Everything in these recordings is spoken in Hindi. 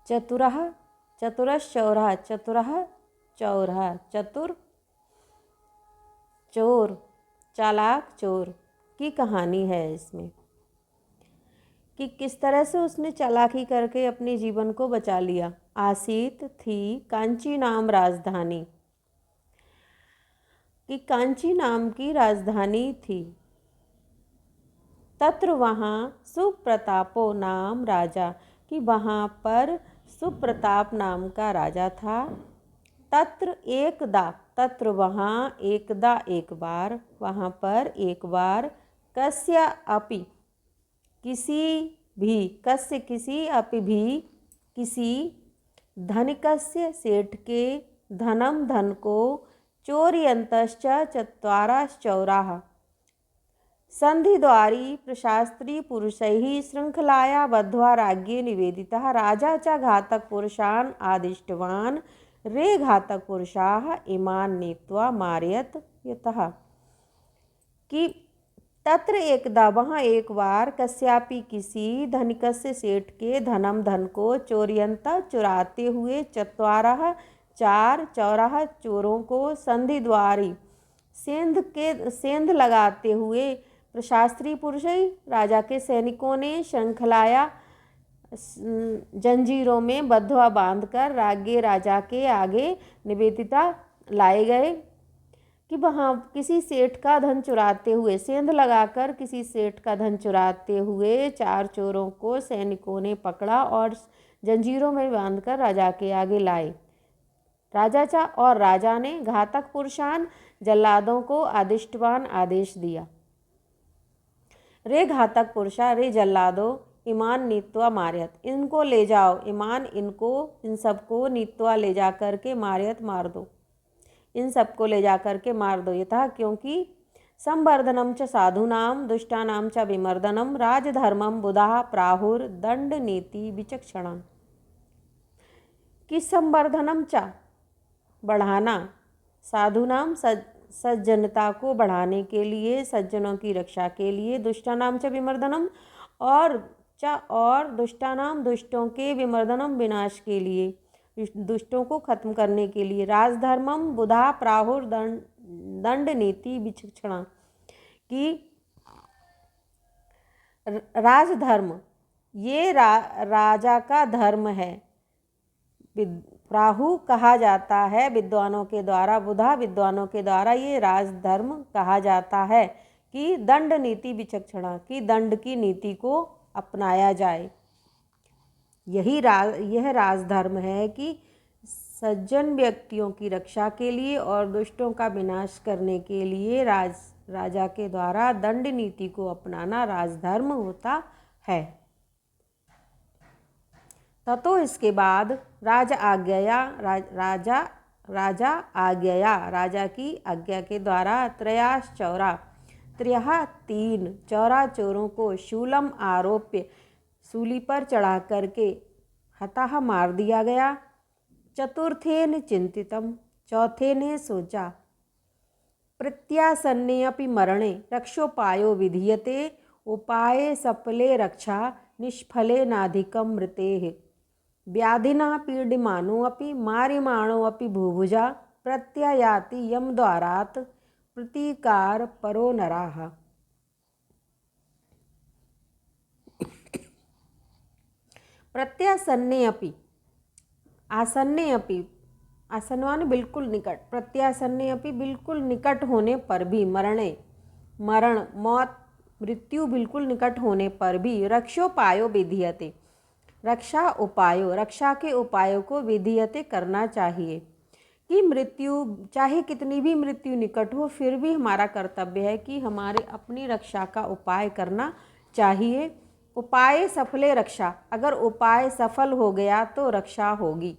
चतुरः चतुरश्चौरः चतुरः चौरः चतुर चोर चालाक चोर की कहानी है इसमें कि किस तरह से उसने चालाकी करके अपने जीवन को बचा लिया। आसीत थी कांची नाम राजधानी, कि कांची नाम की राजधानी थी। तत्र वहाँ सुप्रतापो नाम राजा, कि वहाँ पर सुप्रताप नाम का राजा था। तत्र एकदा, तत्र वहाँ एकदा एक बार, वहाँ पर एक बार कस्य अपि किसी भी, कस्य किसी अपि भी किसी धनिकस्य सेठ के धनम धन को चोरयन्तश्च चत्वारश्चौराः संधिद्वारी प्रशास्त्री पुरुषैः श्रृंखलाया बद्ध्वा राज्ञे निवेदितः राजा च घातकपुरुषान् आदिष्टवान् रे घातकपुरुषाः इमान् नीत्वा मारयत यतः, कि तत्र एकदा वहाँ एक बार कस्यापि किसी धनिकस्य सेठ के धनम धन को चोरयंत चुराते हुए चत्वारः चार चौराह चोरों को संधिद्वारी सेंध लगाते हुए प्रशास्त्री पुरुष राजा के सैनिकों ने श्रृंखलाया जंजीरों में बद्ध्वा बांधकर राज्ञे राजा के आगे निवेदिता लाए गए। कि वहाँ किसी सेठ का धन चुराते हुए, सेंध लगाकर किसी सेठ का धन चुराते हुए चार चोरों को सैनिकों ने पकड़ा और जंजीरों में बांधकर राजा के आगे लाए। राजा ने घातक पुरुषान जल्लादों को आदिष्टवान आदेश दिया। रे घातक पुरुषा, रे जल्लादो ईमान नीत्वा मार्यत, इनको ले जाओ, ईमान इनको, इन सबको नीत्वा ले जा कर के मार्यत मार दो, इन सबको ले जा कर के मार दो। यथा, क्योंकि संवर्धनम च साधूनाम दुष्टानाम च विमर्दनम राजधर्मम बुधा प्राहुर दंड नीति विचक्षणा, कि संवर्धनम च बढ़ाना, साधुनाम सज्जनता को बढ़ाने के लिए, सज्जनों की रक्षा के लिए, दुष्टानाम च विमर्दनम और दुष्टानाम दुष्टों के विमर्दनम विनाश के लिए, दुष्टों को खत्म करने के लिए, राजधर्मम बुधा प्राहुर दंड नीति विचक्षणा, कि राजधर्म ये राजा का धर्म है। प्राहु कहा जाता है विद्वानों के द्वारा, बुधा विद्वानों के द्वारा ये राजधर्म कहा जाता है। कि दंड नीति विचक्षणा, कि दंड की नीति को अपनाया जाए। यह राजधर्म है कि सज्जन व्यक्तियों की रक्षा के लिए और दुष्टों का विनाश करने के लिए राजा के द्वारा दंड नीति को अपनाना राजधर्म होता है। ततो इसके बाद राजा की आज्ञा के द्वारा त्रयः तीन चौरा चोरों को शूलम आरोप्य सूली पर चढ़ा करके हताह मार दिया गया। चतुर्थेन चिंतितम, चौथे ने सोचा, प्रत्यासन्ने अपि मरणे रक्षोपायो विधीयते उपाये सफले रक्षा निष्फले नाधिकम मृतेः व्याधिना पीड्यमानो अपि मार्यमाणो अपि भूभुजा प्रत्यायाति यम द्वारात् प्रतीकार परो नराः। प्रत्यासन्ने अपि, आसन्ने अपि, आसनवान बिल्कुल निकट, प्रत्यासन्ने अपि बिल्कुल निकट होने पर भी, मरण मौत मृत्यु बिल्कुल निकट होने पर भी, रक्षोपायो विधीयते, रक्षा के उपायों को विधीयते करना चाहिए। कि मृत्यु चाहे कितनी भी मृत्यु निकट हो, फिर भी हमारा कर्तव्य है कि हमारे अपनी रक्षा का उपाय करना चाहिए। उपाय सफले रक्षा, अगर उपाय सफल हो गया तो रक्षा होगी,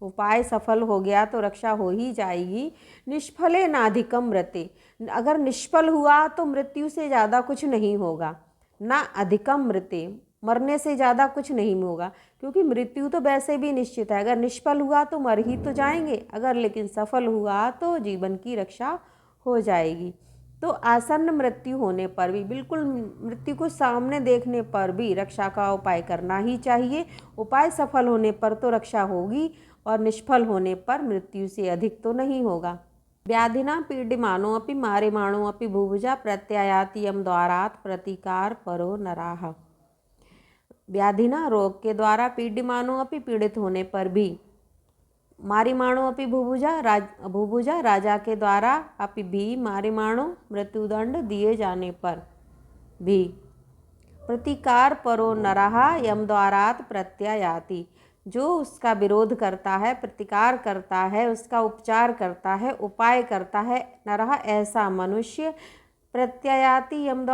उपाय सफल हो गया तो रक्षा हो ही जाएगी। निष्फले नाधिकम मृते, अगर निष्फल हुआ तो मृत्यु से ज़्यादा कुछ नहीं होगा। ना अधिकम मृते, मरने से ज़्यादा कुछ नहीं होगा, क्योंकि मृत्यु तो वैसे भी निश्चित है। अगर निष्फल हुआ तो मर ही तो जाएंगे, अगर लेकिन सफल हुआ तो जीवन की रक्षा हो जाएगी। तो आसन्न मृत्यु होने पर भी, बिल्कुल मृत्यु को सामने देखने पर भी रक्षा का उपाय करना ही चाहिए। उपाय सफल होने पर तो रक्षा होगी और निष्फल होने पर मृत्यु से अधिक तो नहीं होगा। व्याधिना पीड्यमानो अपि मार्यमाणो अपि भूभुजा प्रत्यायाति यम द्वारात् प्रतिकार परो नराः। व्याधिना रोग के द्वारा पीड्यमानो अपि पीड़ित होने पर भी, मारिमाणो अपि भूभुजा राजा के द्वारा अपि भी, मारिमाणो मृत्युदंड दिए जाने पर भी, प्रतिकार परो नरः यम द्वारात् प्रत्यायाति, जो उसका विरोध करता है, प्रतिकार करता है, उसका उपचार करता है, उपाय करता है, नरः ऐसा मनुष्य, प्रत्यायाति यम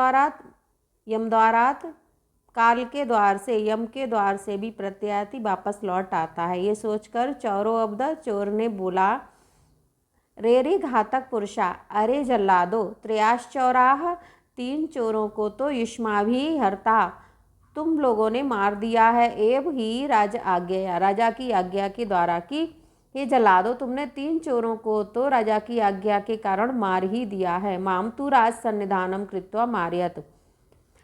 द्वारात् काल के द्वार से, यम के द्वार से भी प्रत्यायाति वापस लौट आता है। ये सोचकर चौरो अब्द चोर ने बोला, रे घातक पुरुषा, अरे जल्लादो, त्रयाश्चौराः, 3 चोरों को तो युष्माभि हरता, तुम लोगों ने मार दिया है, एव ही राजा की आज्ञा के द्वारा की। हे जल्लादो, तुमने 3 चोरों को तो राजा की आज्ञा के कारण मार ही दिया है। माम तू राज सन्निधानम कृत्वा मार्यत,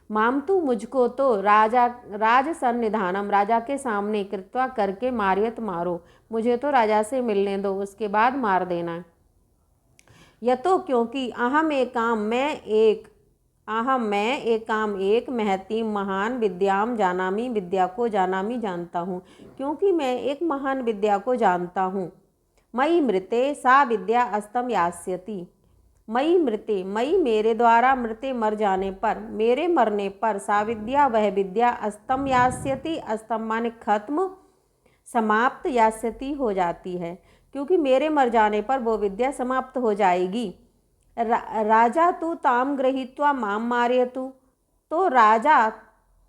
माम तू मुझको तो राज सन्निधानम, राजा के सामने कृत्वा करके मार्यत, मारो, मुझे तो राजा से मिलने दो, उसके बाद मार देना। यतो क्योंकि अहम एक महती महान विद्याम जानामी, विद्या को जानामी, जानता हूँ, क्योंकि मैं एक महान विद्या को जानता हूँ। मयि मृते सा विद्या अस्तम यास्यति, मयि मृते, मयि मेरे द्वारा, मृते मर जाने पर, मेरे मरने पर, सा विद्या वह विद्या, अस्तम यास्यति, अस्तम माने खत्म, समाप्त, यास्यति हो जाती है, क्योंकि मेरे मर जाने पर वो विद्या समाप्त हो जाएगी। राजा तू ताम गृहीत्वा माम मारयतु, तो राजा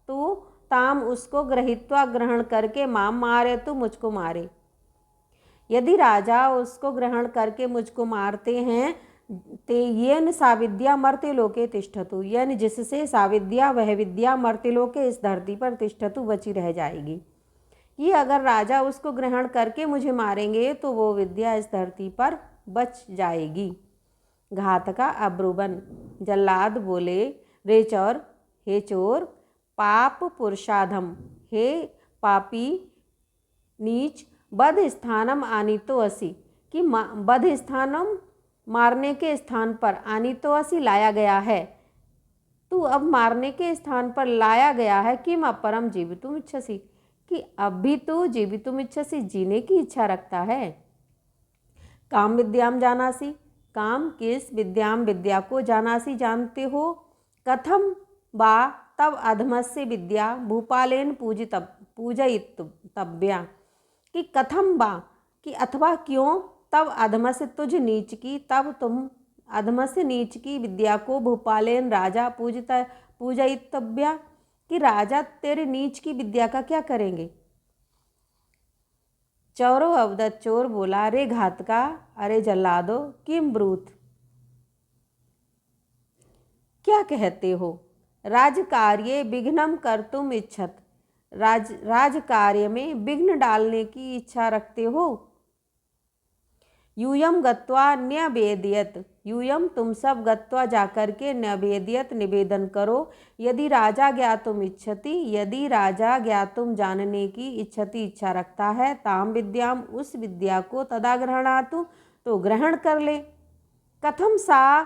तू ताम उसको गृहीत्वा ग्रहण करके, माम मारयतु मुझको मारे। यदि राजा उसको ग्रहण करके मुझको मारते हैं, ते येन साविद्या मर्त्य लोके तिष्ठतु, यानी जिससे साविद्या वह विद्या मर्त्य लोके, इस धरती पर तिष्ठतु बची रह जाएगी। ये अगर राजा उसको ग्रहण करके मुझे मारेंगे तो वो विद्या इस धरती पर बच जाएगी। घातका अब्रुवन, जल्लाद बोले, रे चोर, हे चोर, पाप पुरुषाधम, हे पापी नीच, बध स्थानम आनीतो असि, कि बध स्थानम मारने के स्थान पर, आनीतो असि लाया गया है, तू अब मारने के स्थान पर लाया गया है। किम अपरम जीवितुम इच्छसि, कि अब भी तू जीवितुम इच्छसि, जीने की इच्छा रखता है। काम विद्याम जानासी, काम किस विद्याम, विद्या को जानासी, जानते हो। कथम बा तब अधमस्य विद्या भूपालेन पूजयितव्या, कि कथम बा, कि अथवा क्यों, तब अधमस्य तुझ नीच की, तब तुम अधमस्य नीच की विद्या को भूपालेन राजा पूजयितव्या, कि राजा तेरे नीच की विद्या का क्या करेंगे। चौरो अवदत, चोर बोला, रे घातका, अरे जल्लादो, किम ब्रूथ, क्या कहते हो। राजकार्ये विघ्नम कर्तुम इच्छत, राजकार्य में विघ्न डालने की इच्छा रखते हो। यूयम गत्वा न्यवेदयत, यूयम तुम सब गत्वा जाकर के न्यवेदयत निवेदन करो। यदि राजा ज्ञातुम इच्छति, यदि राजा ज्ञातुम जानने की इच्छति इच्छा रखता है, ताम विद्याम उस विद्या को, तदा ग्रहणातु तो ग्रहण कर ले। कथम सा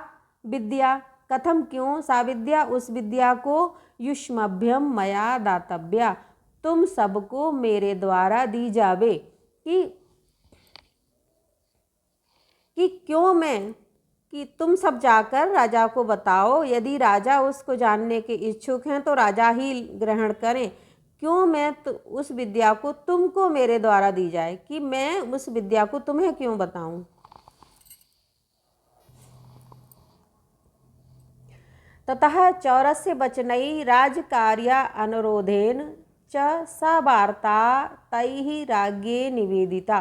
विद्या, कथम क्यों, सा विद्या उस विद्या को, युष्मभ्यम मया दातव्या तुम सबको मेरे द्वारा दी जावे। कि क्यों मैं, कि तुम सब जाकर राजा को बताओ, यदि राजा उसको जानने के इच्छुक हैं तो राजा ही ग्रहण करें। क्यों मैं उस विद्या को तुमको मेरे द्वारा दी जाए, कि मैं उस विद्या को तुम्हें क्यों बताऊं। ततः चौरस्य वचनैः राजकार्या अनुरोधेन च सा वार्ता तैः राज्ञे निवेदिता।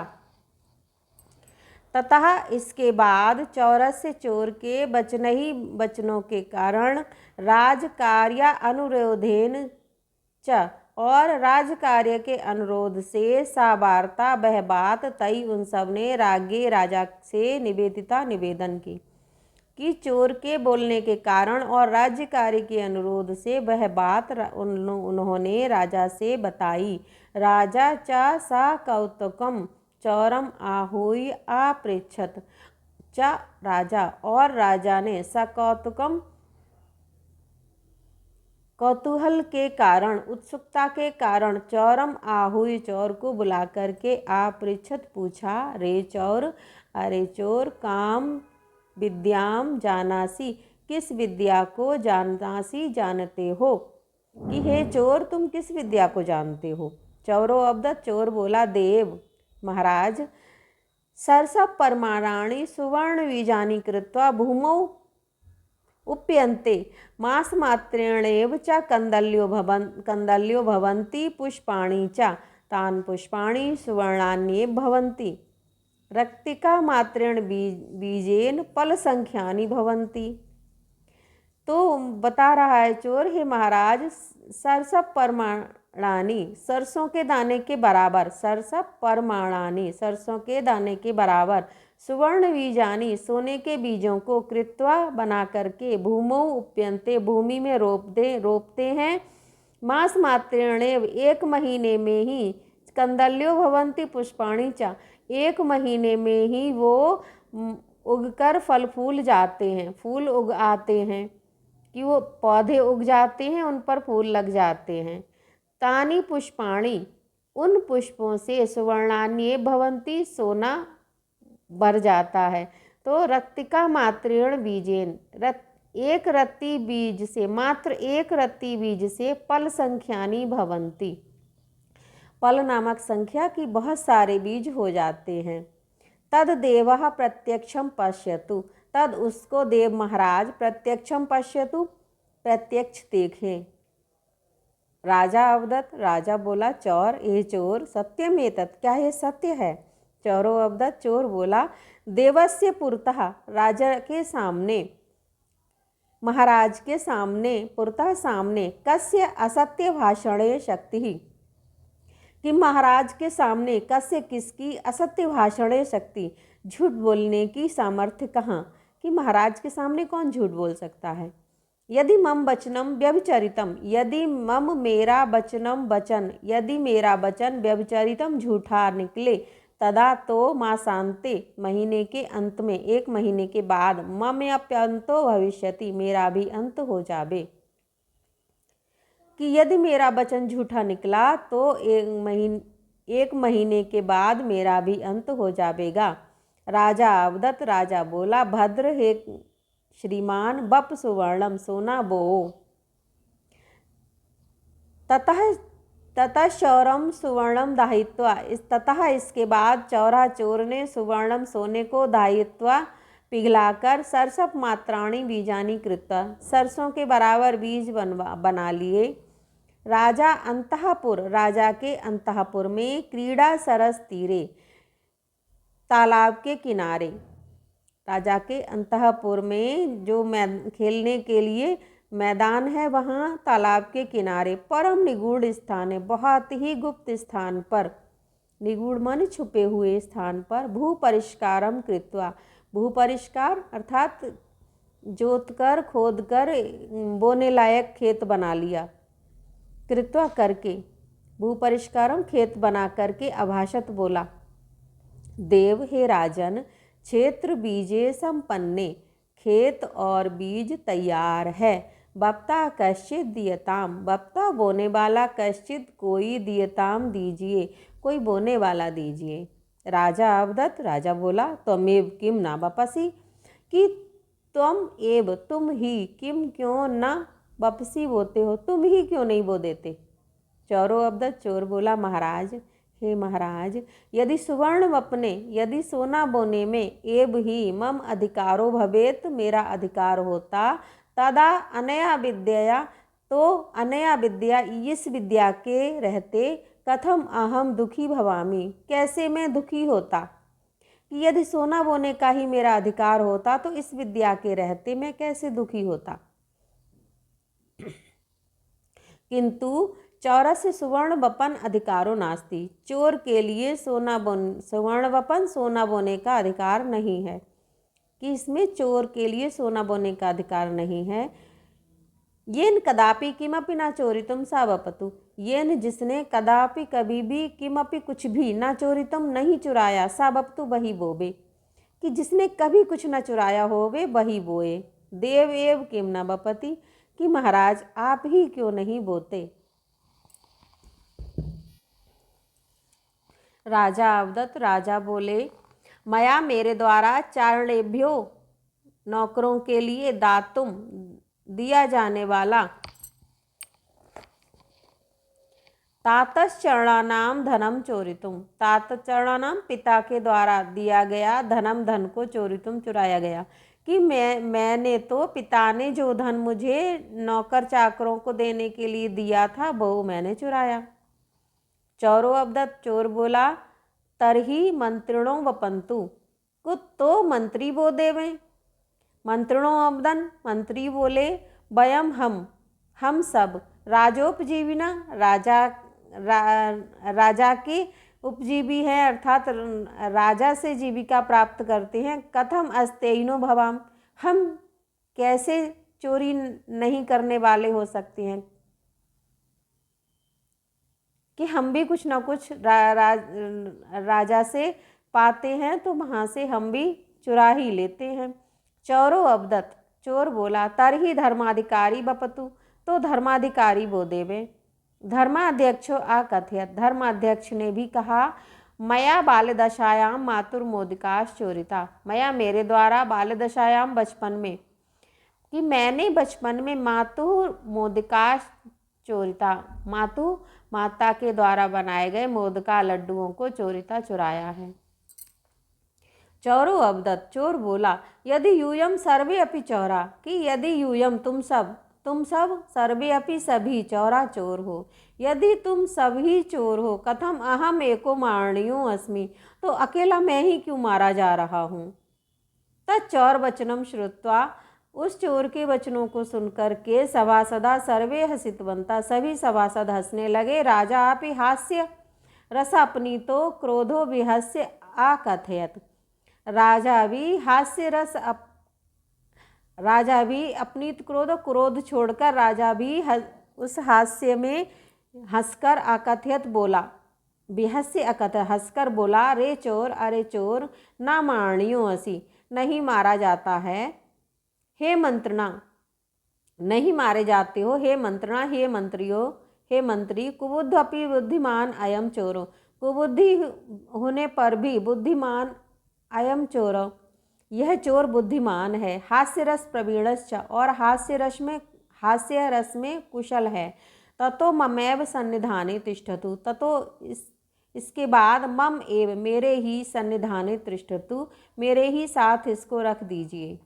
ततः इसके बाद चौरस्य चोर के वचनों के कारण, राजकार्य अनुरोधेन च और राजकार्य के अनुरोध से, सा वार्ता वह बात, तई उन सब ने, राज्ञे राजा से निवेदिता निवेदन की। कि चोर के बोलने के कारण और राज्यकारी के अनुरोध से वह बात उन्होंने राजा से बताई। राजा च सा कौतुकम चौरम आहूय अपृच्छत। च राजा, और राजा ने सकौतुकम कौतूहल के कारण, उत्सुकता के कारण, चौरम आहूय चोर को बुला करके अपृच्छत पूछा। रे चौर, अरे चोर, काम विद्याम जानासी, किस विद्या को जानते हो? कि हे चोर, तुम किस विद्या को जानते हो? चौरो अवदत, चोर बोला, देव महाराज, सरसप परमाणानि सुवर्ण बीजानि कृत्वा भूमौ उप्यन्ते मासमात्रेणैव च कन्दल्यो भवन्ति पुष्पाणि च तान् पुष्पाणि सुवर्णान्येव भवन्ति। रक्तिका मात्रेण बीजेन फल संख्यानि भवन्ति। तो बता रहा है चोर, हे महाराज, सरसप परमाणानि, सरसों के दाने के बराबर, सरसप परमाणानि, सरसों के दाने के बराबर, सुवर्ण बीजानि, सोने के बीजों को, कृत्वा बना करके, भूमौ उप्यन्ते, भूमि में रोपते हैं, मास मात्रेणेव, एक महीने में ही, कंदल्यो भवन्ति पुष्पाणि च, एक महीने में ही वो उगकर फल फूल जाते हैं, फूल उग आते हैं, कि वो पौधे उग जाते हैं, उन पर फूल लग जाते हैं। तानि पुष्पाणि, उन पुष्पों से, सुवर्णान्ये भवन्ति, सोना भर जाता है। तो रक्तिका मात्रेण बीजेन, एक रत्ती बीज से, मात्र एक रत्ती बीज से फल संख्यानि भवन्ति, फल नामक संख्या की बहुत सारे बीज हो जाते हैं। तद देवः प्रत्यक्षम पश्यतु, तद उसको देव महाराज प्रत्यक्षम पश्यतु, प्रत्यक्ष देखें। राजा अवदत, राजा बोला, चौर, ये चोर, सत्यम एतत्, क्या ये सत्य है? चौरो अवदत, चोर बोला, देवस्य पुरतः, राजा के सामने, महाराज के सामने, पुरतः सामने, कस्य असत्य भाषणे शक्ति, कि महाराज के सामने कस्य, किसकी, असत्य भाषणे शक्ति, झूठ बोलने की सामर्थ्य कहाँ? कि महाराज के सामने कौन झूठ बोल सकता है? यदि मम वचनम व्यभिचरितम, यदि मम मेरा वचनम वचन, यदि मेरा वचन व्यभिचरितम झूठा निकले, तदा तो मासांते, महीने के अंत में, एक महीने के बाद, मम अप्यंतो भविष्यति, मेरा भी अंत हो जावे। कि यदि मेरा वचन झूठा निकला तो एक महीने के बाद मेरा भी अंत हो जावेगा। राजा अवदत, राजा बोला, भद्र हे श्रीमान, बप सुवर्णम, सोना बो। ततः चौरम सुवर्णम दाहित्वा, ततः इसके बाद चौरा चोर ने सुवर्णम, सोने को, दाहित्वा पिघलाकर, सरसप मात्राणी बीजानी कृत्वा, सरसों के बराबर बीज बना लिए। राजा अंतःपुर, राजा के अंतःपुर में, क्रीड़ा सरस तीरे, तालाब के किनारे, राजा के अंतःपुर में जो खेलने के लिए मैदान है, वहाँ तालाब के किनारे, परम निगूढ़ स्थान है, बहुत ही गुप्त स्थान पर, निगूढ़ माने छुपे हुए स्थान पर, भू परिष्कारम कृत्वा, भू परिष्कार अर्थात जोतकर, खोदकर बोने लायक खेत बना लिया, कृत्वा करके, भू परिष्कारम खेत बना करके, अभाषत बोला, देव हे राजन, क्षेत्र बीजे संपन्ने, खेत और बीज तैयार है, बप्ता कश्चित दियताम, बप्ता बोने वाला, कश्चित कोई, दियताम दीजिए, कोई बोने वाला दीजिए। राजा अवदत, राजा बोला, त्वमेव किम न बपसी, कि तुम एव, तुम ही, किम क्यों न बपसी बोते हो, तुम ही क्यों नहीं बो देते? चौरो अवदत, चोर बोला, महाराज, हे महाराज, यदि सुवर्ण वपने, यदि सोना बोने में, एव ही मम अधिकारो भवेत, मेरा अधिकार होता, तदा अनया विद्या, तो अनया विद्या, इस विद्या के रहते, कथम अहम दुखी भवामी, कैसे मैं दुखी होता? कि यदि सोना बोने का ही मेरा अधिकार होता तो इस विद्या के रहते मैं कैसे दुखी होता? किंतु चौरस्य सुवर्ण वपन अधिकारो नास्ति, चोर के लिए सुवर्ण वपन, सोना बोने का अधिकार नहीं है। कि इसमें चोर के लिए सोना बोने का अधिकार नहीं है। येन कदापि किमपि न चोरितुम सा वपतु, येन जिसने कदापि कभी भी किमपि कुछ भी न चोरितुम नहीं चुराया, सा वपतु वही बोवे, कि जिसने कभी कुछ न चुराया हो वे वही बोए। देव एव किम न वपति, कि महाराज आप ही क्यों नहीं बोते। राजा अवदत्त, राजा बोले, मया मेरे द्वारा चारणेभ्यो नौकरों के लिए दातुम दिया जाने वाला तातश्चरणानाम धनम चोरितुम, तातश्चरणानाम पिता के द्वारा दिया गया धनम, धन को चोरितुम चुराया गया, कि मैंने तो पिता ने जो धन मुझे नौकर चाकरों को देने के लिए दिया था वो मैंने चुराया। चौरो अवदत्त, चोर बोला, तरही मंत्रिणों वपंतु, कुछ तो मंत्री वो देवें। मंत्रिणों अवदन, मंत्री बोले, वयम हम सब राजोपजीविना, राजा के उपजीवी हैं, अर्थात राजा से जीविका प्राप्त करते हैं। कथम अस्तेइनो भवाम, हम कैसे चोरी नहीं करने वाले हो सकते हैं, कि हम भी कुछ ना कुछ राजा से पाते हैं तो वहाँ से हम भी चुरा ही लेते हैं। चौरो अवदत्त, चोर बोला, तरही धर्माधिकारी बपतु, तो धर्माधिकारी वो देवे। धर्माध्यक्षो आकथयत, धर्माध्यक्ष ने भी कहा, मया बाल्यदशायाम मातुर्मोदिकाश चोरिता, मया मेरे द्वारा बाल्यदशायाम बचपन में, कि मैंने बचपन में मातुर मोदिकाश चोरिता, माता के द्वारा बनाए गए मोदका लड्डुओं को चोरिता चुराया है। चौरो अवदत्त, चोर बोला, यदि यूयम सर्वे अपि चौरा, कि यदि यूयम तुम सब सर्वे अपि सभी चौरा चोर हो, यदि तुम सभी चोर हो, कथम अहम एको मारणीयो अस्मि, तो अकेला मैं ही क्यों मारा जा रहा हूँ। तच्चौर वचनम श्रुत्वा, उस चोर के वचनों को सुनकर के सभासदा सर्वे हसितवंता, सभी सभासद हंसने लगे। राजा अपि हास्य रस अपनीतो क्रोधो विहस्य आकथयत, राजा भी अपनी क्रोध छोड़कर राजा भी उस हास्य में हंसकर आकथयत बोला, बिहस्य अकथयत हंसकर बोला, रे चोर, अरे चोर, ना मारणियो असी, नहीं मारा जाता है। हे मंत्रणा, नहीं मारे जाते हो। हे मंत्रणा, हे मंत्रियों, हे मंत्री, कुबुद्ध अपि बुद्धिमान अयम चोरो, कुबुद्धि होने पर भी बुद्धिमान अयम चोरो, यह चोर बुद्धिमान है। हास्य रस प्रवीणश्च, और हास्य रस में कुशल है। ततो ममेव सन्निधाने तिष्ठतु, ततो इसके बाद मम एव, मेरे ही सन्निधाने तिष्ठतु, मेरे ही साथ इसको रख दीजिए।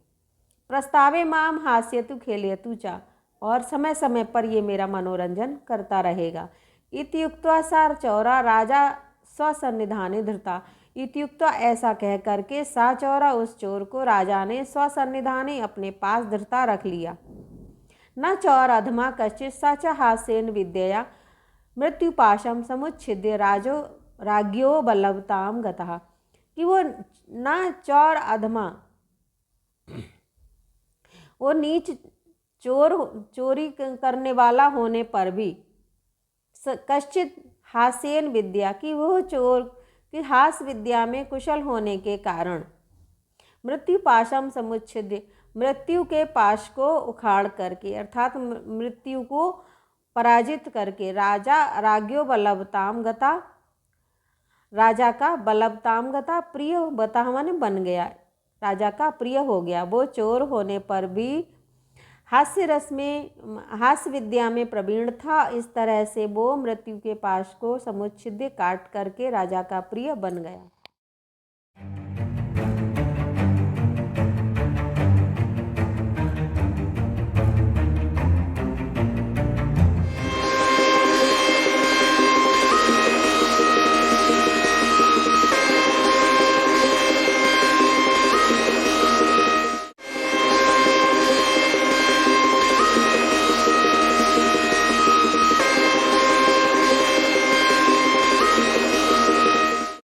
प्रस्तावे माम हास्यतु खेलयतु च, और समय समय पर ये मेरा मनोरंजन करता रहेगा। इत्युक्त्वा सा चौरा राजा स्वसन्निधाने धृता, इत्युक्त्वा ऐसा कह करके सा चौरा, उस चोर को राजा ने स्वसन्निधाने अपने पास धृता रख लिया। न चौर अधमा कश्चित सा च हास्येन विद्यया मृत्युपाशम समुच्छिद्य राज्ञो बलवताम गतः, कि वो न चौर अधमा, वो नीच चोरी करने वाला होने पर भी, कश्चित हास्येन विद्या, कि वह चोर कि हास्य विद्या में कुशल होने के कारण, मृत्यु पाशम समुच्छिद्य, मृत्यु के पाश को उखाड़ करके, अर्थात मृत्यु को पराजित करके, राज्ञो बलवताम गता, राजा का बलवताम गता, प्रिय बता माने बन गया, राजा का प्रिय हो गया। वो चोर होने पर भी हास्य विद्या में प्रवीण था। इस तरह से वो मृत्यु के पाश को समुच्छिद्य काट करके राजा का प्रिय बन गया।